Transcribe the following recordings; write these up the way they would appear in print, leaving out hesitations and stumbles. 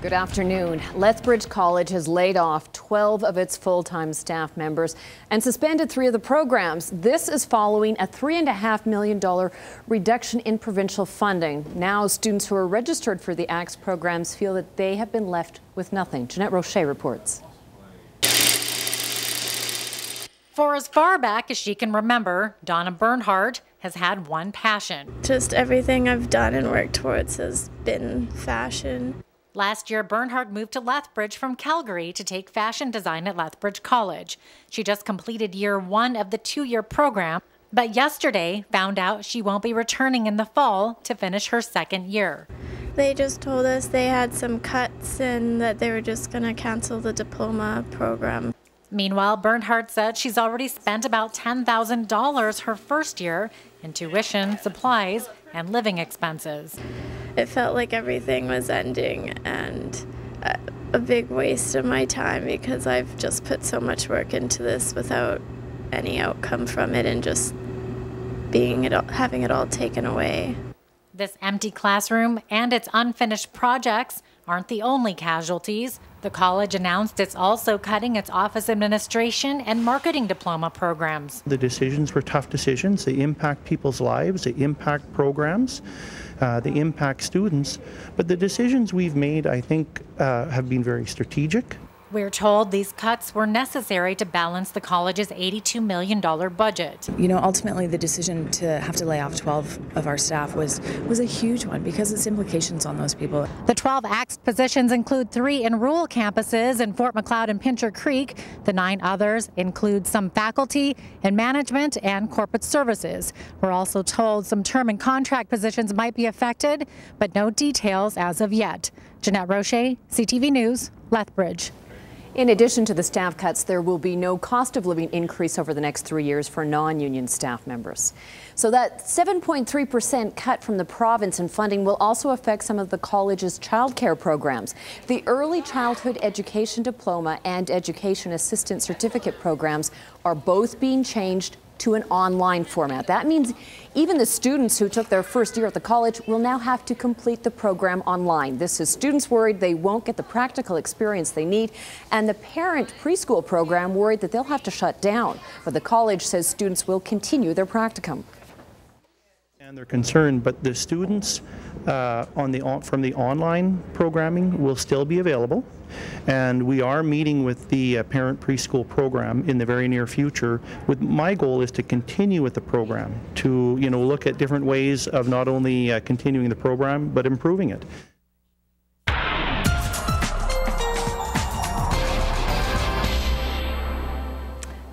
Good afternoon. Lethbridge College has laid off 12 of its full-time staff members and suspended 3 of the programs. This is following a $3.5 million reduction in provincial funding. Now, students who are registered for the ACTS programs feel that they have been left with nothing. Jeanette Roche reports. For as far back as she can remember, Donna Bernhardt has had one passion. Just everything I've done and worked towards has been fashion. Last year, Bernhardt moved to Lethbridge from Calgary to take fashion design at Lethbridge College. She just completed year 1 of the 2-year program, but yesterday found out she won't be returning in the fall to finish her 2nd year. They just told us they had some cuts and that they were just going to cancel the diploma program. Meanwhile, Bernhardt said she's already spent about $10,000 her first year in tuition, supplies, and living expenses. It felt like everything was ending and a big waste of my time because I've just put so much work into this without any outcome from it and just having it all taken away. This empty classroom and its unfinished projects aren't the only casualties. The college announced it's also cutting its office administration and marketing diploma programs. The decisions were tough decisions. They impact people's lives, they impact programs, they impact students. But the decisions we've made, I think, have been very strategic. We're told these cuts were necessary to balance the college's $82 million budget. You know, ultimately the decision to have to lay off 12 of our staff was a huge one because its implications on those people. The 12 ACTS positions include 3 in rural campuses in Fort Macleod and Pincher Creek. The 9 others include some faculty in management and corporate services. We're also told some term and contract positions might be affected, but no details as of yet. Jeanette Roche, CTV News, Lethbridge. In addition to the staff cuts, there will be no cost of living increase over the next 3 years for non-union staff members. So that 7.3% cut from the province in funding will also affect some of the college's childcare programs. The Early Childhood Education Diploma and Education Assistant Certificate programs are both being changed to an online format. That means even the students who took their first year at the college will now have to complete the program online. This is students worried they won't get the practical experience they need, and the parent preschool program worried that they'll have to shut down. But the college says students will continue their practicum. And they're concerned, but the students from the online programming will still be available. And we are meeting with the parent preschool program in the very near future. My goal is to continue with the program, to look at different ways of not only continuing the program, but improving it.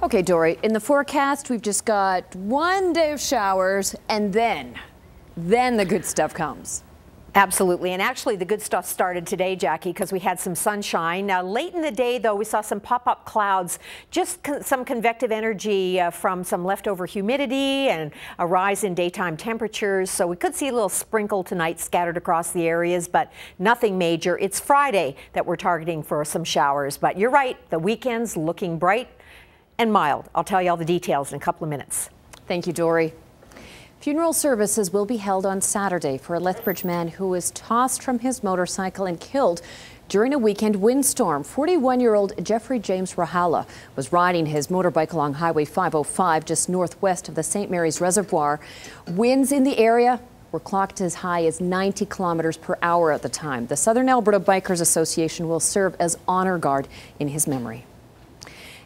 Okay, Dory, in the forecast, we've just got 1 day of showers, and then the good stuff comes. Absolutely, and actually the good stuff started today, Jackie, because we had some sunshine. Now, late in the day, though, we saw some pop-up clouds, just some convective energy from some leftover humidity and a rise in daytime temperatures. So we could see a little sprinkle tonight scattered across the areas, but nothing major. It's Friday that we're targeting for some showers, but you're right, the weekend's looking bright and mild. I'll tell you all the details in a couple of minutes. Thank you, Dory. Funeral services will be held on Saturday for a Lethbridge man who was tossed from his motorcycle and killed during a weekend windstorm. 41-year-old Jeffrey James Rahala was riding his motorbike along Highway 505 just northwest of the St. Mary's Reservoir. Winds in the area were clocked as high as 90 kilometers per hour at the time. The Southern Alberta Bikers Association will serve as honor guard in his memory.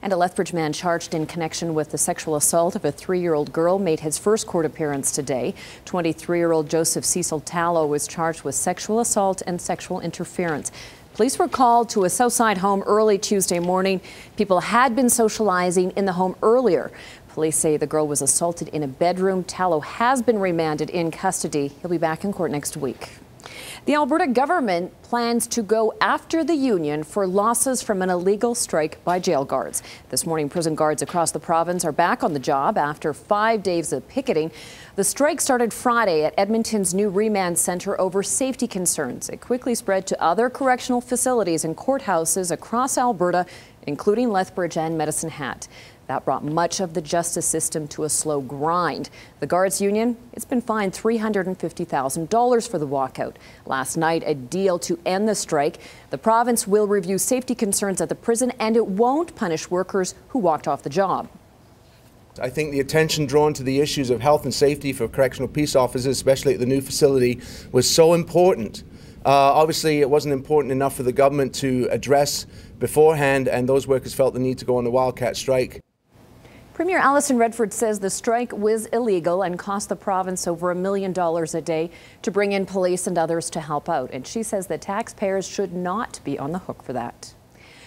And a Lethbridge man charged in connection with the sexual assault of a 3-year-old girl made his first court appearance today. 23-year-old Joseph Cecil Tallow was charged with sexual assault and sexual interference. Police were called to a Southside home early Tuesday morning. People had been socializing in the home earlier. Police say the girl was assaulted in a bedroom. Tallow has been remanded in custody. He'll be back in court next week. The Alberta government plans to go after the union for losses from an illegal strike by jail guards. This morning, prison guards across the province are back on the job after 5 days of picketing. The strike started Friday at Edmonton's new remand center over safety concerns. It quickly spread to other correctional facilities and courthouses across Alberta, including Lethbridge and Medicine Hat. That brought much of the justice system to a slow grind. The Guards Union, it's been fined $350,000 for the walkout. Last night, a deal to end the strike. The province will review safety concerns at the prison, and it won't punish workers who walked off the job. I think the attention drawn to the issues of health and safety for correctional peace officers, especially at the new facility, was so important. Obviously, it wasn't important enough for the government to address beforehand, and those workers felt the need to go on the wildcat strike. Premier Alison Redford says the strike was illegal and cost the province over $1 million a day to bring in police and others to help out. And she says that taxpayers should not be on the hook for that.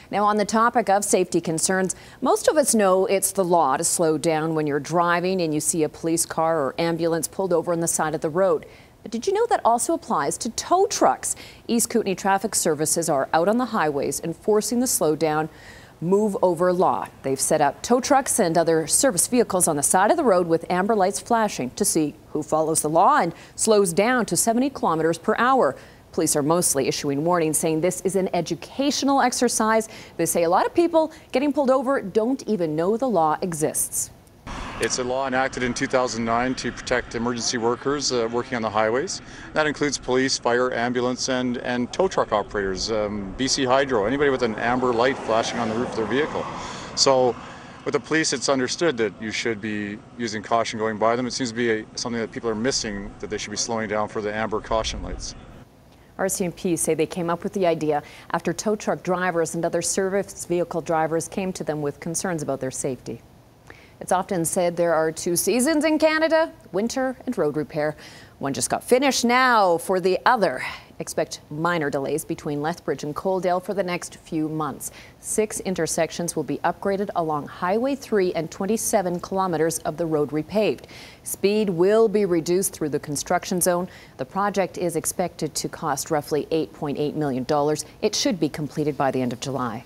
Now, on the topic of safety concerns, most of us know it's the law to slow down when you're driving and you see a police car or ambulance pulled over on the side of the road. But did you know that also applies to tow trucks? East Kootenay Traffic Services are out on the highways enforcing the slow down, move over law. They've set up tow trucks and other service vehicles on the side of the road with amber lights flashing to see who follows the law and slows down to 70 kilometers per hour. Police are mostly issuing warnings saying this is an educational exercise. They say a lot of people getting pulled over don't even know the law exists. It's a law enacted in 2009 to protect emergency workers working on the highways. That includes police, fire, ambulance, and tow truck operators, BC Hydro, anybody with an amber light flashing on the roof of their vehicle. So with the police, it's understood that you should be using caution going by them. It seems to be something that people are missing, that they should be slowing down for the amber caution lights. RCMP say they came up with the idea after tow truck drivers and other service vehicle drivers came to them with concerns about their safety. It's often said there are two seasons in Canada, winter and road repair. One just got finished now for the other. Expect minor delays between Lethbridge and Coaldale for the next few months. 6 intersections will be upgraded along Highway 3 and 27 kilometers of the road repaved. Speed will be reduced through the construction zone. The project is expected to cost roughly $8.8 million. It should be completed by the end of July.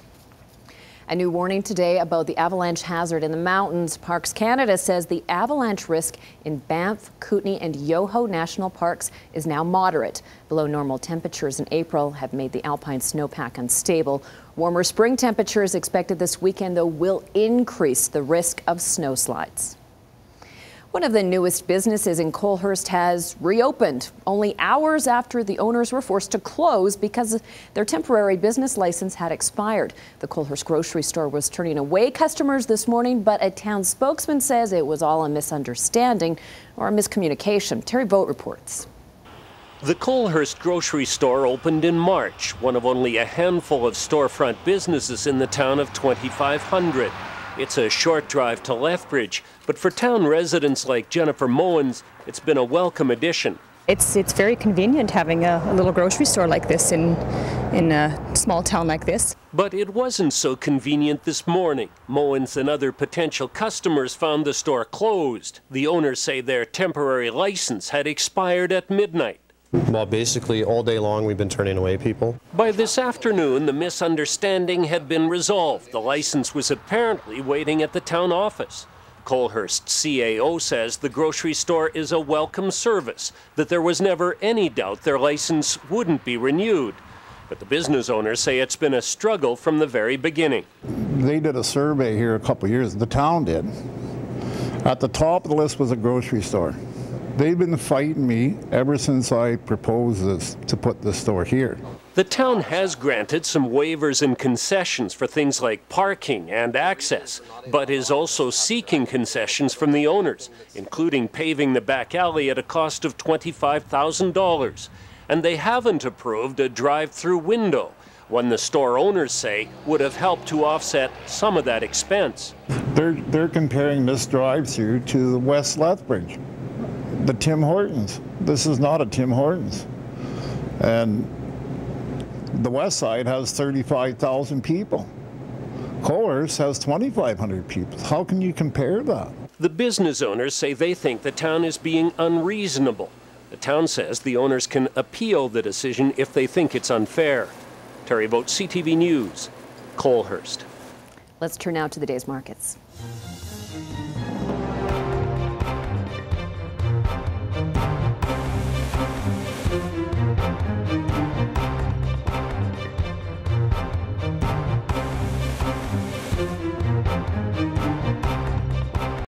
A new warning today about the avalanche hazard in the mountains. Parks Canada says the avalanche risk in Banff, Kootenay and Yoho National Parks is now moderate. Below normal temperatures in April have made the alpine snowpack unstable. Warmer spring temperatures expected this weekend, though, will increase the risk of snowslides. One of the newest businesses in Colehurst has reopened only hours after the owners were forced to close because their temporary business license had expired. The Colehurst grocery store was turning away customers this morning, but a town spokesman says it was all a misunderstanding or a miscommunication. Terry Vogt reports. The Colehurst grocery store opened in March, one of only a handful of storefront businesses in the town of 2,500. It's a short drive to Lethbridge, but for town residents like Jennifer Mowens, it's been a welcome addition. It's very convenient having a little grocery store like this in a small town like this. But it wasn't so convenient this morning. Mowens and other potential customers found the store closed. The owners say their temporary license had expired at midnight. Well, basically all day long we've been turning away people. By this afternoon, the misunderstanding had been resolved. The license was apparently waiting at the town office. Colehurst CAO says the grocery store is a welcome service, that there was never any doubt their license wouldn't be renewed. But the business owners say it's been a struggle from the very beginning. They did a survey here a couple of years, the town did. At the top of the list was a grocery store. They've been fighting me ever since I proposed this, to put the store here. The town has granted some waivers and concessions for things like parking and access, but is also seeking concessions from the owners, including paving the back alley at a cost of $25,000. And they haven't approved a drive-through window, one the store owners say would have helped to offset some of that expense. They're comparing this drive-through to the West Lethbridge. The Tim Hortons. This is not a Tim Hortons. And the west side has 35,000 people. Colehurst has 2,500 people. How can you compare that? The business owners say they think the town is being unreasonable. The town says the owners can appeal the decision if they think it's unfair. Terry Vogt, CTV News, Colehurst. Let's turn now to the day's markets.